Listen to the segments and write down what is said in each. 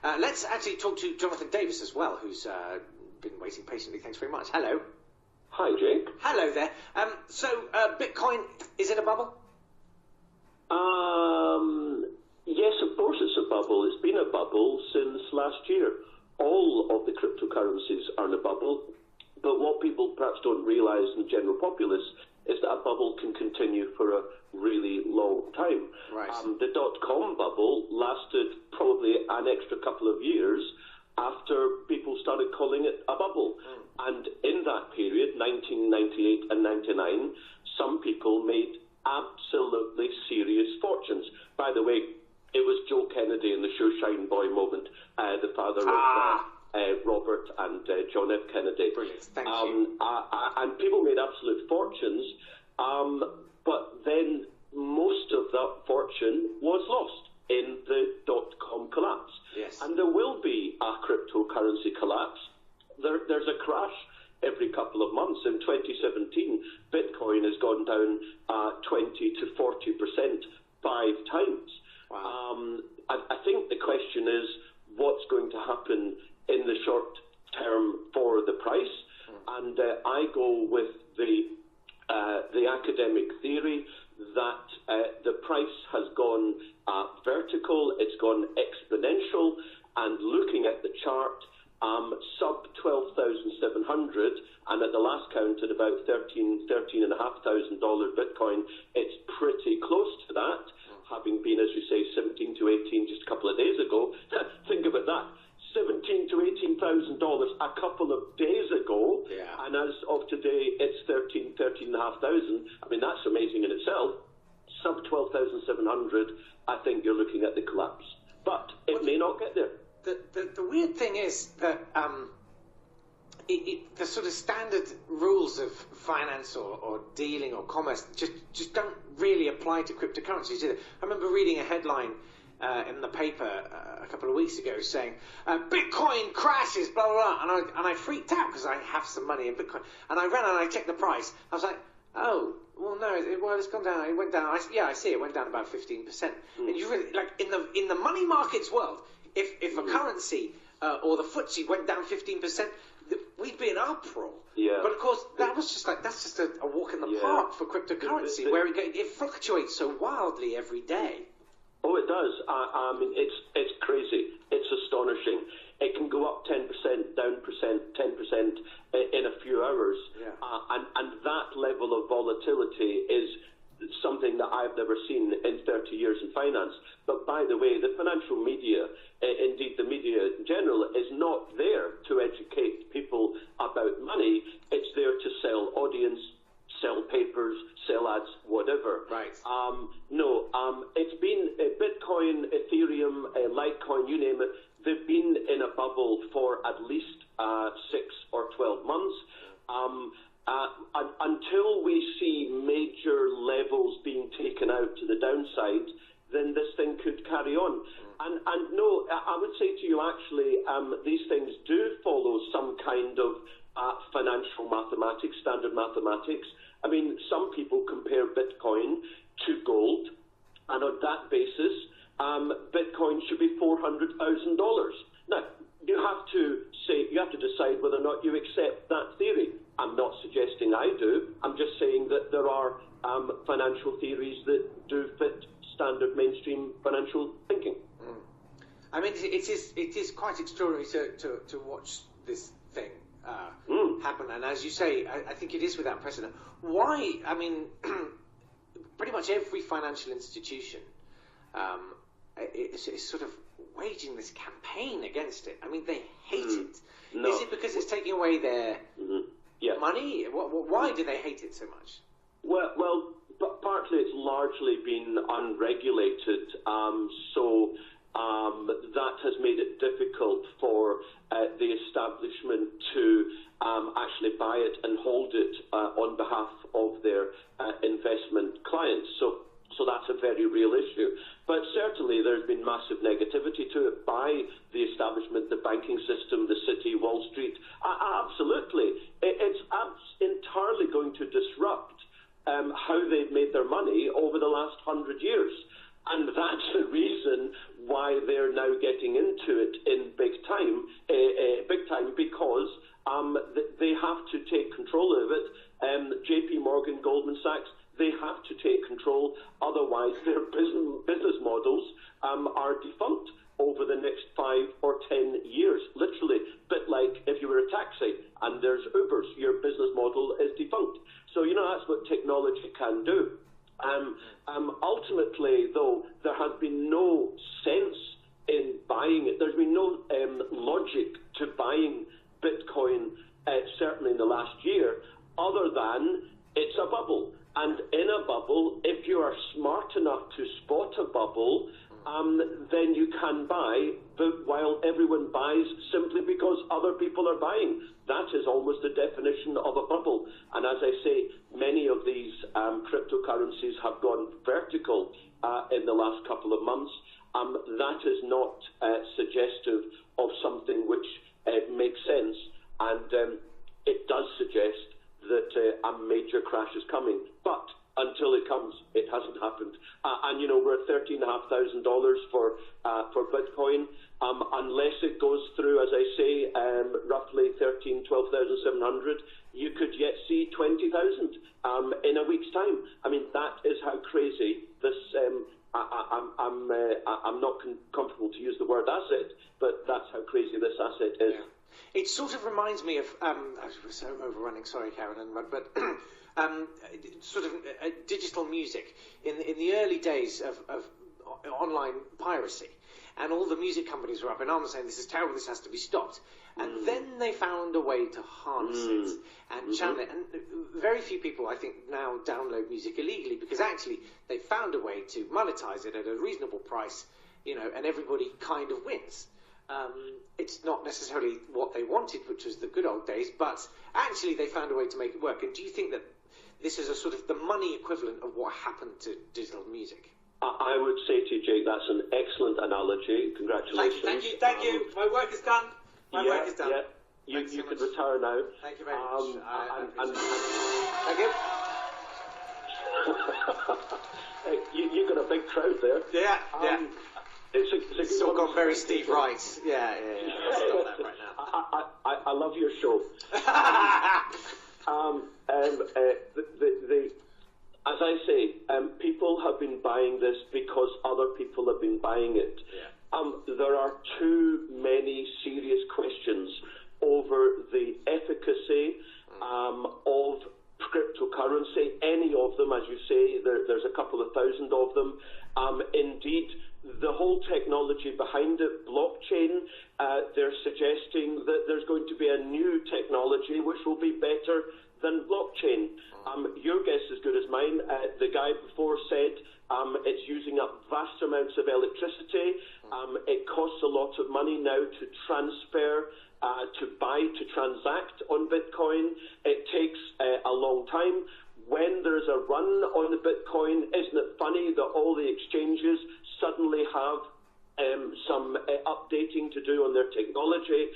Let's actually talk to Jonathan Davis as well, who's been waiting patiently. Thanks very much. Hello. Hi, Jake. Hello there. So, Bitcoin, is it a bubble? Yes, of course it's a bubble. It's been a bubble since last year. All of the cryptocurrencies are in a bubble, but what people perhaps don't realise in the general populace is that a bubble can continue for a really long time. Right. The dot-com bubble lasted probably an extra couple of years after people started calling it a bubble. And in that period, 1998 and 99, some people made absolutely serious fortunes. By the way, it was Joe Kennedy in the Shine Boy moment, the father of Robert and John F. Kennedy. Brilliant, thank you. And people made absolute fortunes, but then most of that fortune was lost in the dot-com collapse. Yes. And there will be a cryptocurrency collapse. There's a crash every couple of months. In 2017, Bitcoin has gone down 20 to 40%, 5 times. Wow. I think the question is what's going to happen in the short term for the price, and I go with the academic theory that the price has gone vertical, it's gone exponential, and looking at the chart, sub 12,700, and at the last count at about $13,500 Bitcoin, it's pretty close to that, having been, as you say, 17 to 18 just a couple of days ago. Think about that. $17,000 to $18,000 a couple of days ago, and as of today, it's $13,500. I mean, that's amazing in itself. Sub 12,700, I think you're looking at the collapse, but it may not get there. The weird thing is that the sort of standard rules of finance or dealing or commerce just don't really apply to cryptocurrencies, do they? I remember reading a headline in the paper a couple of weeks ago saying Bitcoin crashes, blah blah blah, and I freaked out because I have some money in Bitcoin, and I ran and I checked the price. I was like, oh, well no, it's gone down. It went down. I see it went down about 15%. And you really, like, in the money markets world, if a currency or the FTSE went down 15%, we'd be in uproar. Yeah. But of course, that's just a walk in the park for cryptocurrency, where it fluctuates so wildly every day. Oh, it does. I mean, it's crazy. It's astonishing. It can go up 10%, down 10% in a few hours. Yeah. And that level of volatility is something that I've never seen in 30 years in finance. But by the way, the financial media, indeed the media in general, is not there to educate people about money. It's there to sell audience, sell papers, sell ads, whatever. Right. It's been Bitcoin, Ethereum, Litecoin, you name it. They've been in a bubble for at least 6 or 12 months. Until we see major levels being taken out to the downside, then this thing could carry on. And no, I would say to you actually, these things do follow some kind of financial mathematics, standard mathematics. I mean, some people compare Bitcoin to gold, and on that basis, Bitcoin should be $400,000. Now, you have to decide whether or not you accept that theory. I'm not suggesting I do. I'm just saying that there are financial theories that do fit standard mainstream financial thinking. I mean, it is quite extraordinary to watch this thing happen. And as you say, I think it is without precedent. Why? I mean, pretty much every financial institution is sort of waging this campaign against it. I mean, they hate it. No. Is it because it's taking away their money? Why do they hate it so much? Well, partly it's largely been unregulated, so that has made it difficult for the establishment to actually buy it and hold it on behalf of their investment clients. So that's a very real issue. But certainly there's been massive negativity to it by the establishment, the banking system, the city, Wall Street. Absolutely. It's entirely going to disrupt how they've made their money over the last 100 years. And that's the reason why they're now getting into it in 10 years, literally. Bit like if you were a taxi and there's Ubers, your business model is defunct. So, that's what technology can do. Ultimately, though, there has been no sense in buying it. There's been no logic to buying Bitcoin, certainly in the last year, other than it's a bubble. And in a bubble, if you are smart enough to spot a bubble, then you can buy, but while everyone buys simply because other people are buying. That is almost the definition of a bubble. And as I say, many of these cryptocurrencies have gone vertical in the last couple of months. That is not suggestive of something which makes sense. And it does suggest that a major crash is coming. But until it comes, it hasn't happened. And we're at $13,500 for Bitcoin. Unless it goes through, as I say, roughly 12,700, you could yet see 20,000 in a week's time. I mean, that is how crazy this. I'm not comfortable to use the word asset, but that's how crazy this asset is. Yeah. It sort of reminds me of, we're so overrunning, sorry, Karen, but sort of digital music in the early days of online piracy. And all the music companies were up in arms saying, this is terrible, this has to be stopped. And then they found a way to harness it and channel it. And very few people, I think, now download music illegally because actually they found a way to monetize it at a reasonable price, and everybody kind of wins. It's not necessarily what they wanted, which was the good old days, but actually they found a way to make it work. And do you think that this is a sort of the money equivalent of what happened to digital music? I would say to you, Jake, that's an excellent analogy. Congratulations. Thank you. My work is done. My work is done. Yeah. You can retire now. Thank you very much. Thank you. You got a big crowd there. Yeah. It's all gone very Steve Wright. Yeah. I'll stop that right now. I love your show. As I say, people have been buying this because other people have been buying it. Yeah. There are too many serious questions over the efficacy of cryptocurrency, any of them, as you say. There's a couple of thousand of them. Indeed, the whole technology behind it, blockchain, they're suggesting that there's going to be a new technology which will be better than blockchain. Your guess is as good as mine. The guy before said it's using up vast amounts of electricity. It costs a lot of money now to transfer, to buy, to transact on Bitcoin. It takes a long time. When there's a run on the Bitcoin, isn't it funny that all the exchanges suddenly have some updating to do on their technology,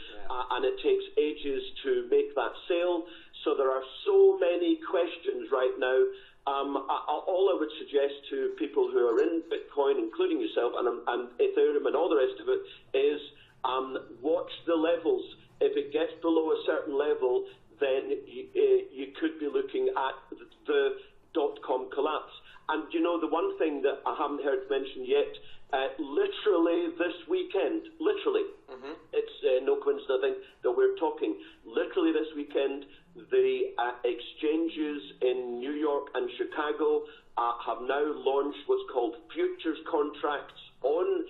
and it takes ages to make that sale. So there are so many questions right now. All I would suggest to people who are in Bitcoin, including yourself, and Ethereum and all the rest of it, is watch the levels. If it gets below a certain level, then you could be looking at the dot-com collapse. And the one thing that I haven't heard mentioned yet, literally this weekend, it's no coincidence, I think, that we're talking. Literally this weekend, the exchanges in New York and Chicago have now launched what's called futures contracts on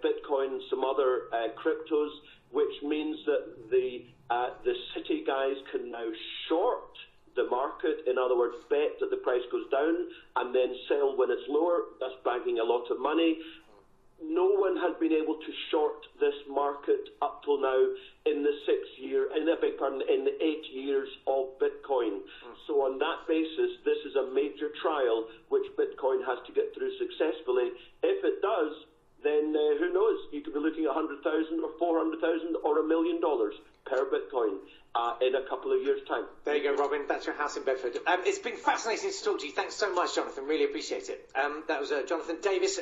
Bitcoin and some other cryptos, which means that the city guys can now short the market, in other words, bet that the price goes down and then sell when it's lower, thus bagging a lot of money. No one has been able to short this market up till now in the 8 years of Bitcoin. So on that basis, this is a major trial which Bitcoin has to get through successfully. If it does, then who knows? You could be looking at 100,000 or 400,000 or $1 million per Bitcoin in a couple of years' time. There you go, Robin. That's your house in Bedford. It's been fascinating to talk to you. Thanks so much, Jonathan. Really appreciate it. That was Jonathan Davis.